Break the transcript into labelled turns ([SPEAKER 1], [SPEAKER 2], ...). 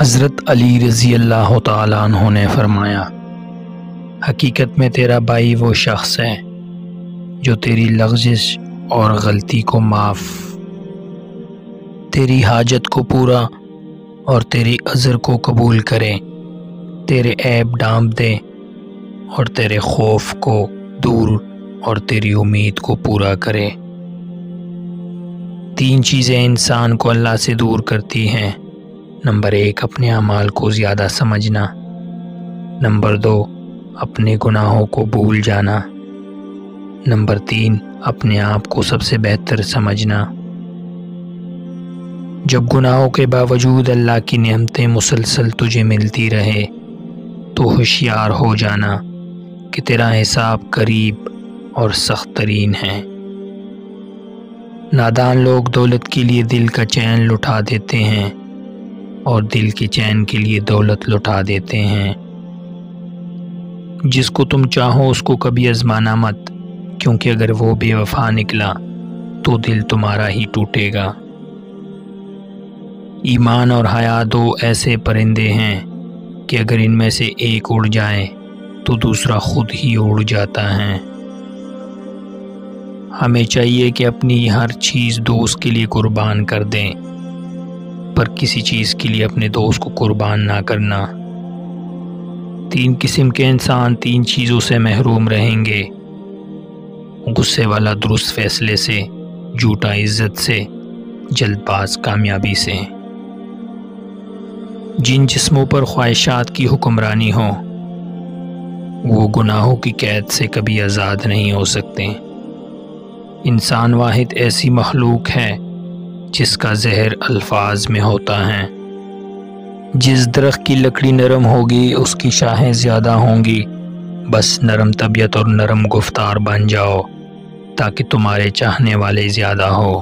[SPEAKER 1] حضرت علی رضی اللہ تعالیٰ عنہ نے فرمایا، حقیقت میں تیرا بھائی وہ شخص ہے جو تیری لغزش اور غلطی کو معاف، تیری حاجت کو پورا اور تیری عذر کو قبول کرے، تیرے عیب ڈھانپ دے اور تیرے خوف کو دور اور تیری امید کو پورا کرے۔ 3 چیزیں انسان کو اللہ سے دور کرتی ہیں۔ نمبر 1، اپنے اعمال کو زیادہ سمجھنا۔ نمبر 2، اپنے گناہوں کو بھول جانا۔ نمبر 3، اپنے آپ کو سب سے بہتر سمجھنا۔ جب گناہوں کے باوجود اللہ کی نعمتیں مسلسل تجھے ملتی رہے تو ہوشیار ہو جانا کہ تیرا حساب قریب اور سخت ترین ہے۔ نادان لوگ دولت کے لیے دل کا چین لٹا دیتے ہیں اور دل کے چین کے لیے دولت لٹا دیتے ہیں۔ جس کو تم چاہو اس کو کبھی آزمانا مت، کیونکہ اگر وہ بے وفا نکلا تو دل تمہارا ہی ٹوٹے گا۔ ایمان اور حیا 2 ایسے پرندے ہیں کہ اگر ان میں سے ایک اڑ جائے تو دوسرا خود ہی اڑ جاتا ہے۔ ہمیں چاہیے کہ اپنی ہر چیز دوست کے لیے قربان کر دیں، پر کسی چیز کے لیے اپنے دوست کو قربان نہ کرنا۔ 3 قسم کے انسان 3 چیزوں سے محروم رہیں گے: غصے والا درست فیصلے سے، جھوٹا عزت سے، جلد باز کامیابی سے۔ جن جسموں پر خواہشات کی حکمرانی ہو وہ گناہوں کی قید سے کبھی آزاد نہیں ہو سکتے۔ انسان واحد ایسی مخلوق ہے جس کا زہر الفاظ میں ہوتا ہے۔ جس درخت کی لکڑی نرم ہوگی اس کی شاخیں زیادہ ہوں گی۔ بس نرم طبیعت اور نرم گفتار بن جاؤ تاکہ تمہارے چاہنے والے زیادہ ہو۔